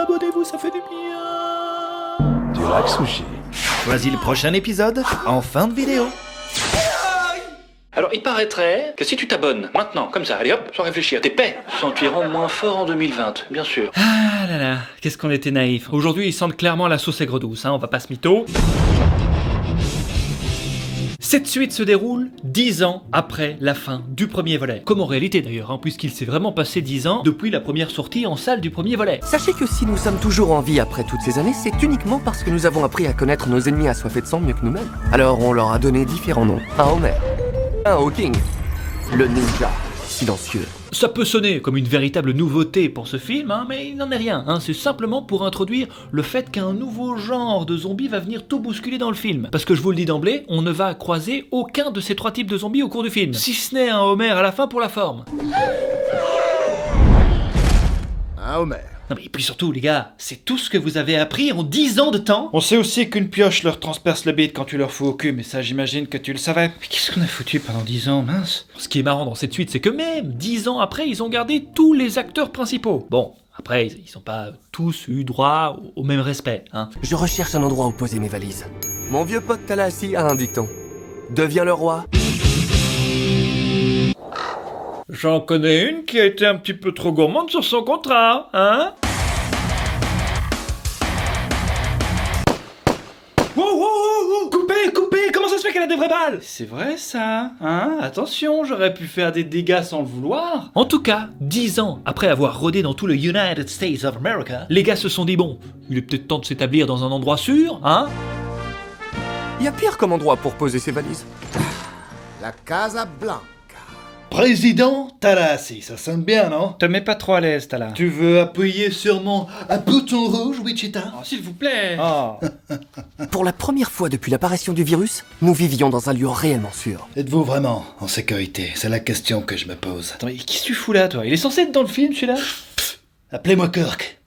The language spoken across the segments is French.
abonnez-vous, ça fait du bien. Du lac sushi. Choisis le prochain épisode en fin de vidéo. Alors, il paraîtrait que si tu t'abonnes maintenant, comme ça, allez hop, sans réfléchir, tes paix sentiront moins fort en 2020, bien sûr. Ah là là, qu'est-ce qu'on était naïfs. Aujourd'hui, ils sentent clairement la sauce aigre douce, on va pas se mytho. Cette suite se déroule 10 ans après la fin du premier volet. Comme en réalité d'ailleurs, puisqu'il s'est vraiment passé 10 ans depuis la première sortie en salle du premier volet. Sachez que si nous sommes toujours en vie après toutes ces années, c'est uniquement parce que nous avons appris à connaître nos ennemis assoiffés de sang mieux que nous-mêmes. Alors on leur a donné différents noms. Un Homer, un Hawking, le ninja silencieux. Ça peut sonner comme une véritable nouveauté pour ce film, mais il n'en est rien. C'est simplement pour introduire le fait qu'un nouveau genre de zombies va venir tout bousculer dans le film. Parce que je vous le dis d'emblée, on ne va croiser aucun de ces trois types de zombies au cours du film. Si ce n'est un Homer à la fin pour la forme. Un Homer. Non mais et puis surtout les gars, c'est tout ce que vous avez appris en 10 ans de temps. On sait aussi qu'une pioche leur transperce le bide quand tu leur fous au cul, mais ça j'imagine que tu le savais. Mais qu'est-ce qu'on a foutu pendant 10 ans, mince. Ce qui est marrant dans cette suite, c'est que même 10 ans après, ils ont gardé tous les acteurs principaux. Bon, après, ils n'ont pas tous eu droit au même respect, Je recherche un endroit où poser mes valises. Mon vieux pote Talassi a un dicton. Deviens le roi. J'en connais une qui a été un petit peu trop gourmande sur son contrat, Wow, coupez, comment ça se fait qu'elle a des vraies balles? C'est vrai ça, Attention, j'aurais pu faire des dégâts sans le vouloir. En tout cas, 10 ans après avoir rôdé dans tout le United States of America, les gars se sont dit bon, il est peut-être temps de s'établir dans un endroit sûr, Y a pire comme endroit pour poser ses valises. La Casa Blanca. Président Talassi, ça sonne bien, non? Te mets pas trop à l'aise, Tala. Tu veux appuyer sur mon bouton rouge, Wichita? Oh, s'il vous plaît. Pour la première fois depuis l'apparition du virus, nous vivions dans un lieu réellement sûr. Êtes-vous vraiment en sécurité? C'est la question que je me pose. Attends, mais qu'est-ce que tu fous là, toi? Il est censé être dans le film, celui-là? Appelez-moi Kirk.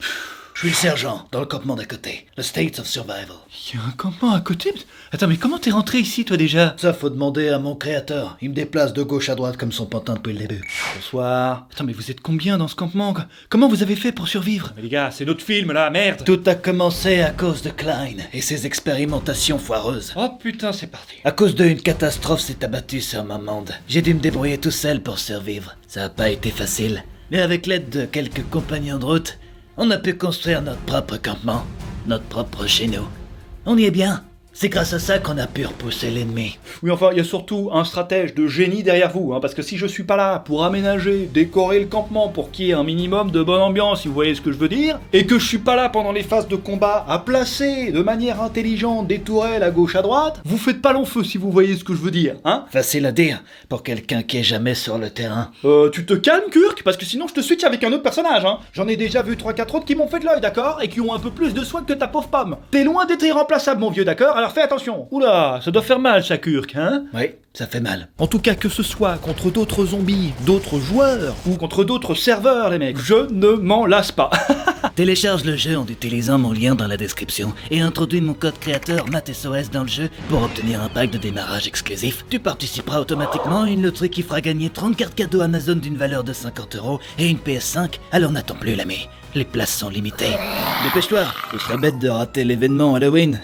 Je suis le sergent, dans le campement d'à côté. Le States of Survival. Il y a un campement à côté? Attends, mais comment t'es rentré ici, toi, déjà? Ça, faut demander à mon créateur. Il me déplace de gauche à droite comme son pantin depuis le début. Bonsoir. Attends, mais vous êtes combien dans ce campement? Comment vous avez fait pour survivre? Mais les gars, c'est notre film, là, merde! Tout a commencé à cause de Klein et ses expérimentations foireuses. Oh putain, c'est parti. À cause d'une catastrophe s'est abattue sur ma monde. J'ai dû me débrouiller tout seul pour survivre. Ça a pas été facile. Mais avec l'aide de quelques compagnons de route, on a pu construire notre propre campement, notre propre chez nous. On y est bien. C'est grâce à ça qu'on a pu repousser l'ennemi. Oui, enfin, il y a surtout un stratège de génie derrière vous, parce que si je suis pas là pour aménager, décorer le campement pour qu'il y ait un minimum de bonne ambiance, si vous voyez ce que je veux dire, et que je suis pas là pendant les phases de combat à placer de manière intelligente des tourelles à gauche à droite, vous faites pas long feu si vous voyez ce que je veux dire, Facile à dire, pour quelqu'un qui est jamais sur le terrain. Tu te calmes, Kirk, parce que sinon je te switch avec un autre personnage, J'en ai déjà vu 3-4 autres qui m'ont fait de l'œil, d'accord? Et qui ont un peu plus de soin que ta pauvre pomme. T'es loin d'être irremplaçable, mon vieux, d'accord? Alors fais attention. Oula, ça doit faire mal, ça, Kirk, Oui, ça fait mal. En tout cas, que ce soit contre d'autres zombies, d'autres joueurs, ou contre d'autres serveurs, les mecs, je ne m'en lasse pas. Télécharge le jeu en utilisant mon lien dans la description et introduis mon code créateur MathSOS dans le jeu pour obtenir un pack de démarrage exclusif. Tu participeras automatiquement à une loterie qui fera gagner 30 cartes cadeaux Amazon d'une valeur de 50€ et une PS5. Alors n'attends plus, l'ami. Les places sont limitées. Dépêche-toi, ce serait bête de rater l'événement Halloween.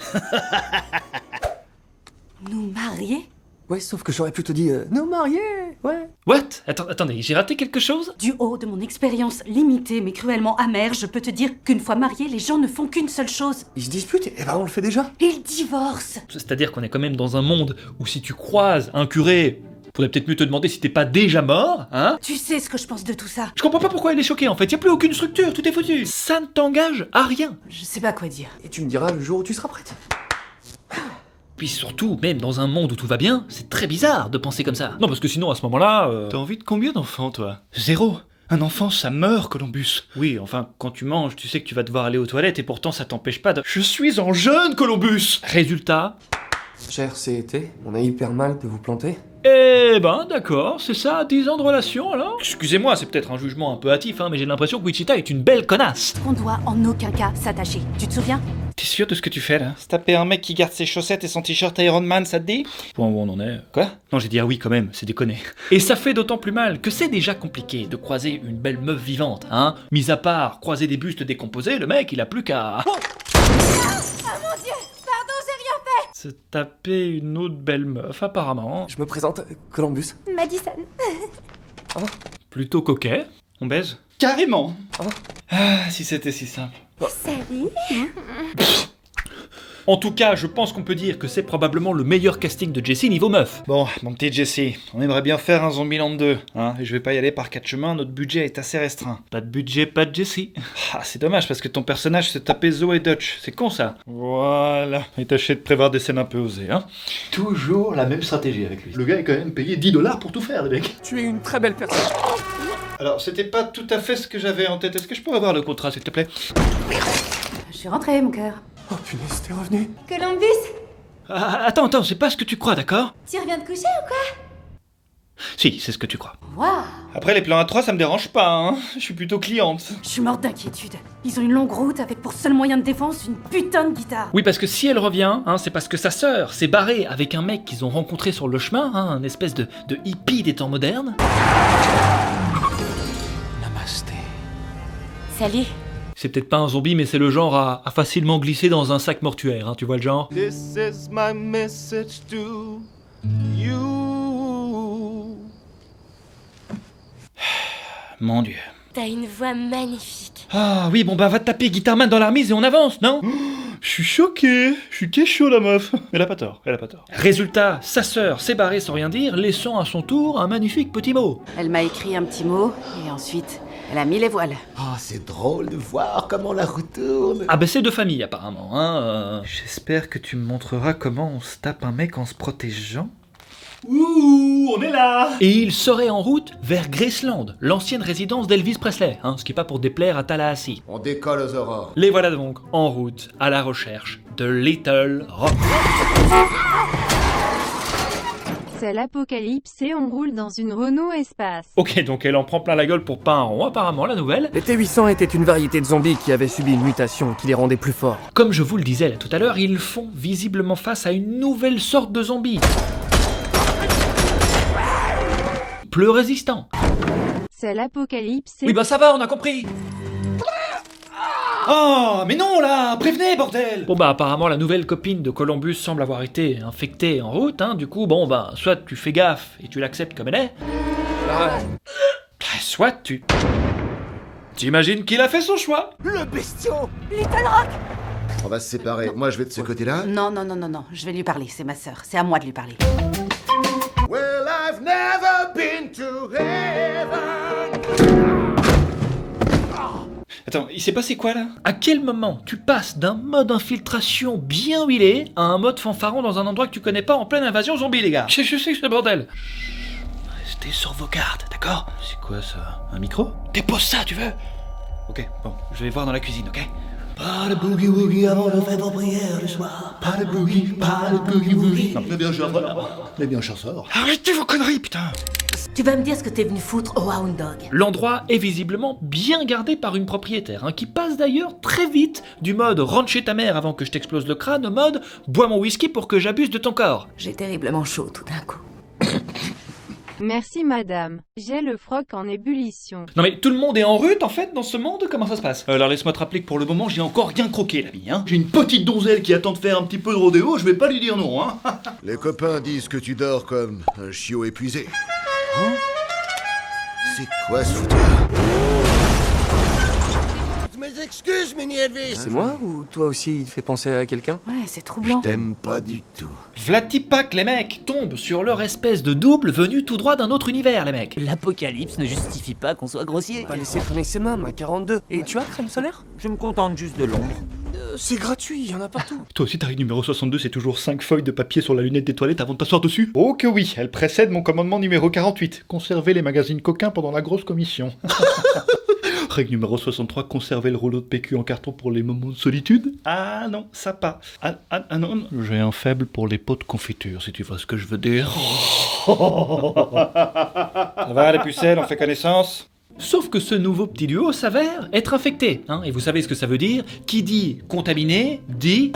Nous marier? Ouais, sauf que j'aurais plutôt dit nous marier, ouais. What? Attendez, j'ai raté quelque chose? Du haut de mon expérience limitée mais cruellement amère, je peux te dire qu'une fois mariés, les gens ne font qu'une seule chose. Ils se disputent, et on le fait déjà. Ils divorcent. C'est-à-dire qu'on est quand même dans un monde où si tu croises un curé, faudrait peut-être mieux te demander si t'es pas déjà mort, Tu sais ce que je pense de tout ça. Je comprends pas pourquoi elle est choquée en fait, y a plus aucune structure, tout est foutu. Ça ne t'engage à rien. Je sais pas quoi dire. Et tu me diras le jour où tu seras prête. Puis surtout, même dans un monde où tout va bien, c'est très bizarre de penser comme ça. Non, parce que sinon, à ce moment-là... T'as envie de combien d'enfants, toi? 0. Un enfant, ça meurt, Columbus. Oui, enfin, quand tu manges, tu sais que tu vas devoir aller aux toilettes et pourtant ça t'empêche pas de... Je suis en jeûne, Columbus. Résultat... Cher CET, on a hyper mal de vous planter. Eh ben, d'accord, c'est ça, 10 ans de relation, alors? Excusez-moi, c'est peut-être un jugement un peu hâtif, mais j'ai l'impression que Wichita est une belle connasse. On doit en aucun cas s'attacher. Tu te souviens? T'es sûr de ce que tu fais là? Se taper un mec qui garde ses chaussettes et son t-shirt Iron Man, ça te dit? Bon, où on en est? Quoi? Non, j'ai dit ah oui quand même, c'est déconné. Et ça fait d'autant plus mal que c'est déjà compliqué de croiser une belle meuf vivante, hein? Mis à part croiser des bustes décomposés, le mec il a plus qu'à... Oh mon Dieu! Pardon, j'ai rien fait! Se taper une autre belle meuf apparemment. Je me présente, Columbus. Madison. Plutôt coquet. On baise? Carrément! Ah, si c'était si simple. Salut. En tout cas, je pense qu'on peut dire que c'est probablement le meilleur casting de Jesse niveau meuf. Bon, mon petit Jesse, on aimerait bien faire un Zombieland 2, hein, et je vais pas y aller par 4 chemins, notre budget est assez restreint. Pas de budget, pas de Jesse. Ah, c'est dommage parce que ton personnage se tapait Zoe et Dutch, c'est con ça. Voilà, et tâchez de prévoir des scènes un peu osées, hein. Toujours la même stratégie avec lui. Le gars est quand même payé $10 pour tout faire, le mec. Tu es une très belle personne. Alors, c'était pas tout à fait ce que j'avais en tête, est-ce que je pourrais avoir le contrat s'il te plaît? Je suis rentrée, mon cœur. Oh punaise, t'es revenu. Columbus, Ah, attends, c'est pas ce que tu crois, d'accord? tu reviens de coucher ou quoi? Si, c'est ce que tu crois. Waouh! Après, les plans à 3, ça me dérange pas, hein. Je suis plutôt cliente. Je suis morte d'inquiétude. Ils ont une longue route avec pour seul moyen de défense une putain de guitare. Oui, parce que si elle revient, hein, c'est parce que sa sœur s'est barrée avec un mec qu'ils ont rencontré sur le chemin, hein, un espèce de hippie des temps modernes. Namasté. Salut. C'est peut-être pas un zombie, mais c'est le genre à facilement glisser dans un sac mortuaire, hein, tu vois le genre? This is my message to you. Mon Dieu. T'as une voix magnifique. Ah oui, bon bah va te taper Guitarman dans la remise et on avance, non? Je suis choqué, je suis kécho la meuf. Elle a pas tort. Résultat, sa sœur s'est barrée sans rien dire, laissant à son tour un magnifique petit mot. Elle m'a écrit un petit mot et ensuite elle a mis les voiles. Oh, c'est drôle de voir comment la roue tourne. Ah bah c'est de famille apparemment, hein. J'espère que tu me montreras comment on se tape un mec en se protégeant. Ouh, on est là! Et il serait en route vers Graceland, l'ancienne résidence d'Elvis Presley, hein, ce qui est pas pour déplaire à Tallahassee. On décolle aux aurores. Les voilà donc en route à la recherche de Little Rock. C'est l'apocalypse et on roule dans une Renault Espace. Ok, donc elle en prend plein la gueule pour pas un rond, apparemment, la nouvelle. Les T-800 étaient une variété de zombies qui avaient subi une mutation qui les rendait plus forts. Comme je vous le disais là tout à l'heure, ils font visiblement face à une nouvelle sorte de zombie. Plus résistant. C'est l'apocalypse et... Oui bah ça va, on a compris. Oh, mais non là, prévenez bordel. Bon bah apparemment la nouvelle copine de Columbus semble avoir été infectée en route, hein, du coup bon bah soit tu fais gaffe et tu l'acceptes comme elle est, soit tu... T'imagines qu'il a fait son choix. Le bestiau. Little Rock! On va se séparer. Moi, je vais de ce côté-là. Non, je vais lui parler, c'est ma sœur, c'est à moi de lui parler. Well, I've never been to heaven. Attends, il s'est passé quoi là? À quel moment tu passes d'un mode infiltration bien huilé à un mode fanfaron dans un endroit que tu connais pas en pleine invasion zombie les gars? Je sais que c'est bordel. Restez sur vos gardes, d'accord? C'est quoi ça? Un micro? Dépose ça, tu veux? Ok, bon, je vais voir dans la cuisine, ok? Pas de boogie-woogie avant de faire vos prières le soir. Pas de boogie-woogie. Mais bien sûr, voilà. Mais bien sûr, sort. Arrêtez vos conneries, putain! Tu vas me dire ce que t'es venu foutre au Hound Dog. L'endroit est visiblement bien gardé par une propriétaire, hein, qui passe d'ailleurs très vite du mode rentre chez ta mère avant que je t'explose le crâne au mode bois mon whisky pour que j'abuse de ton corps. J'ai terriblement chaud tout d'un coup. Merci madame. J'ai le froc en ébullition. Non mais tout le monde est en rut en fait dans ce monde? Comment ça se passe? Alors laisse-moi te rappeler que pour le moment j'ai encore rien croqué l'ami, hein. J'ai une petite donzelle qui attend de faire un petit peu de rodéo, je vais pas lui dire non, hein. Les copains disent que tu dors comme un chiot épuisé. Hein? C'est quoi ce fouteur? Mes excuses, mini Elvis. C'est moi ou toi aussi il te fait penser à quelqu'un? Ouais, c'est troublant. T'aimes pas du tout. Vlatipak les mecs tombent sur leur espèce de double venu tout droit d'un autre univers les mecs. L'apocalypse ne justifie pas qu'on soit grossier. Pas laisser traîner ses mains, ma 42. Et tu as crème solaire? Je me contente juste de l'ombre. C'est gratuit, il y en a partout. Toi aussi t'arrives numéro 62, c'est toujours 5 feuilles de papier sur la lunette des toilettes avant de t'asseoir dessus? Oh que oui, elle précède mon commandement numéro 48. Conserver les magazines coquins pendant la grosse commission. Règle numéro 63, conserver le rouleau de PQ en carton pour les moments de solitude. Ah non, ça pas. Ah non. J'ai un faible pour les pots de confiture, si tu vois ce que je veux dire. Ça va les pucelles, on fait connaissance? Sauf que ce nouveau petit duo s'avère être infecté, hein, et vous savez ce que ça veut dire. Qui dit contaminé, dit...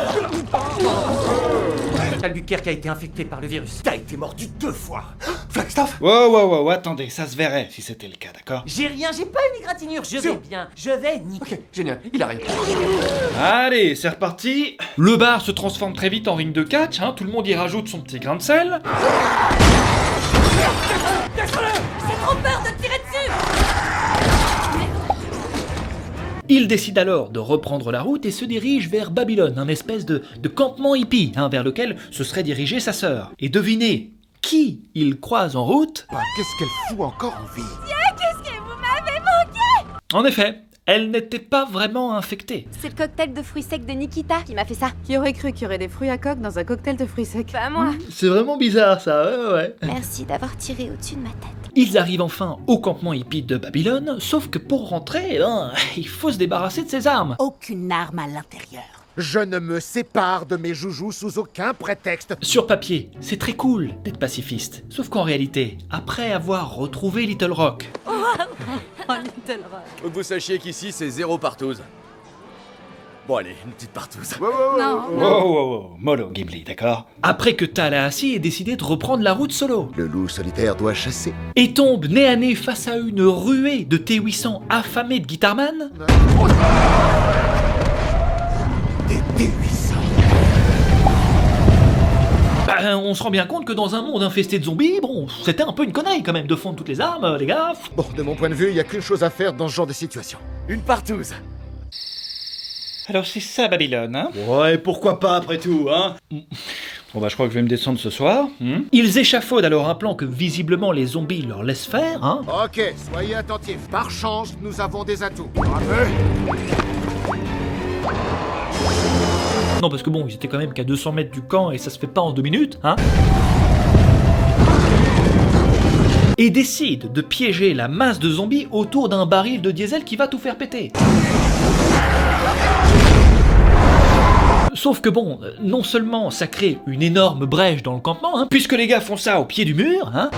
Albuquerque a été infecté par le virus. T'as été mordu 2 fois. Flagstaff. Wow, attendez, ça se verrait si c'était le cas, d'accord? J'ai rien, j'ai pas une égratignure, je vais bien. Je vais niquer. Ok, génial, il arrive. Allez, c'est reparti. Le bar se transforme très vite en ring de catch, hein, tout le monde y rajoute son petit grain de sel. J'ai trop peur de tirer dessus. Il décide alors de reprendre la route et se dirige vers Babylone, un espèce de campement hippie, hein, vers lequel se serait dirigée sa sœur. Et devinez qui il croise en route? Qu'est-ce qu'elle fout encore en vie? Qu'est-ce que vous m'avez manqué? En effet, elle n'était pas vraiment infectée. C'est le cocktail de fruits secs de Nikita qui m'a fait ça. Qui aurait cru qu'il y aurait des fruits à coque dans un cocktail de fruits secs? Pas moi. C'est vraiment bizarre ça, ouais. Merci d'avoir tiré au-dessus de ma tête. Ils arrivent enfin au campement hippie de Babylone, sauf que pour rentrer, il faut se débarrasser de ses armes. Aucune arme à l'intérieur. Je ne me sépare de mes joujoux sous aucun prétexte. Sur papier, c'est très cool d'être pacifiste. Sauf qu'en réalité, après avoir retrouvé Little Rock... Oh, Little Rock. Faut que vous sachiez qu'ici, c'est 0 partouze. Bon allez, une petite partouze. Wow, mollo Gimli, d'accord? Après que Tallahassee ait décidé de reprendre la route solo. Le loup solitaire doit chasser. Et tombe nez à nez face à une ruée de T800 affamés de Guitarman. Des T800. On se rend bien compte que dans un monde infesté de zombies, bon, c'était un peu une connerie quand même de fondre toutes les armes, les gars. Bon, de mon point de vue, il y a qu'une chose à faire dans ce genre de situation. Une partouze. Alors c'est ça Babylone, hein? Ouais, pourquoi pas après tout, hein? Bon bah je crois que je vais me descendre ce soir. Ils échafaudent alors un plan que visiblement les zombies leur laissent faire, hein? Ok, soyez attentifs. Par chance, nous avons des atouts. Non parce que bon, ils étaient quand même qu'à 200 mètres du camp et ça se fait pas en 2 minutes, hein? Et décide de piéger la masse de zombies autour d'un baril de diesel qui va tout faire péter. Sauf que bon, non seulement ça crée une énorme brèche dans le campement, hein, puisque les gars font ça au pied du mur, hein,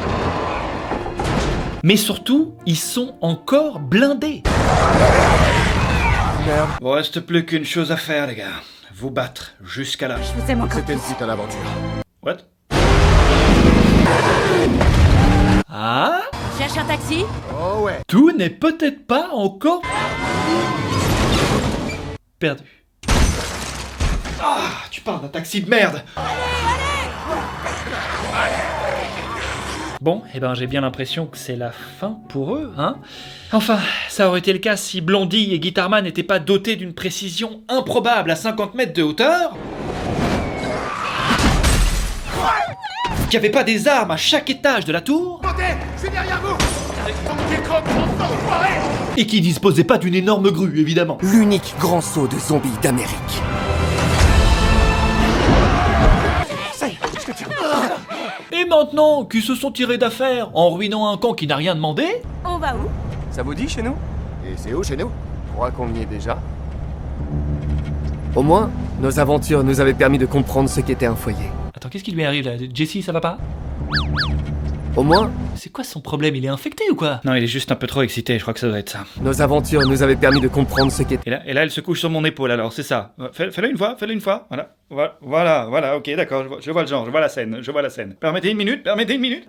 mais surtout, ils sont encore blindés. Merde. Bon, reste plus qu'une chose à faire, les gars. Vous battre jusqu'à là. Je vous aime encore. C'était une suite à l'aventure. What? Ah? Cherche un taxi? Oh ouais. Tout n'est peut-être pas encore perdu. Ah, tu parles d'un taxi de merde. Bon, eh ben j'ai bien l'impression que c'est la fin pour eux, hein. Enfin, ça aurait été le cas si Blondie et Guitarman n'étaient pas dotés d'une précision improbable à 50 mètres de hauteur. Qu'il n'y avait pas des armes à chaque étage de la tour. Je suis derrière vous. Et qui disposait pas d'une énorme grue, évidemment. L'unique grand saut de zombies d'Amérique. Et maintenant qu'ils se sont tirés d'affaire en ruinant un camp qui n'a rien demandé... On va où? Ça vous dit chez nous? Et c'est où chez nous? Je crois qu'on y est déjà. Au moins, nos aventures nous avaient permis de comprendre ce qu'était un foyer. Attends, qu'est-ce qui lui arrive là? Jessie, ça va pas? Au moins, C'est quoi son problème? Il est infecté ou quoi? Non, il est juste un peu trop excité, je crois que ça doit être ça. nos aventures nous avaient permis de comprendre ce qu'était... Et là, elle se couche sur mon épaule, alors, c'est ça. Fais-le une fois, voilà, ok, d'accord, je vois le genre, je vois la scène. Permettez une minute.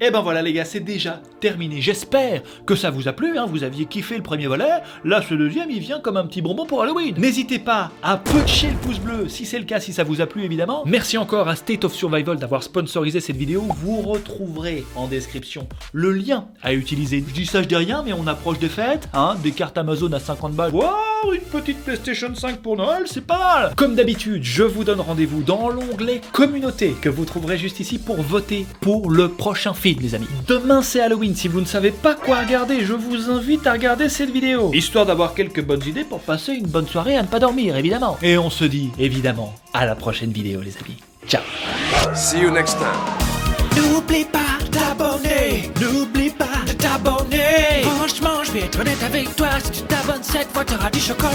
Et ben voilà les gars, c'est déjà terminé. J'espère que ça vous a plu, hein, vous aviez kiffé le premier volet, là ce deuxième il vient comme un petit bonbon pour Halloween. N'hésitez pas à puncher le pouce bleu si c'est le cas, si ça vous a plu évidemment. Merci encore à State of Survival d'avoir sponsorisé cette vidéo, vous retrouverez en description le lien à utiliser. Je dis ça, je dis rien, mais on approche des fêtes, hein, des cartes Amazon à 50 balles, waouh, une petite PlayStation 5 pour Noël, c'est pas mal. Comme d'habitude, je vous donne rendez-vous dans l'onglet communauté que vous trouverez juste ici pour voter pour le prochain film les amis. Demain c'est Halloween, si vous ne savez pas quoi regarder, je vous invite à regarder cette vidéo, histoire d'avoir quelques bonnes idées pour passer une bonne soirée à ne pas dormir évidemment. Et on se dit évidemment à la prochaine vidéo les amis. Ciao. See you next time. N'oublie pas de t'abonner, n'oublie pas de t'abonner. Franchement, je vais être honnête avec toi, si tu t'abonnes cette fois, t'auras du chocolat.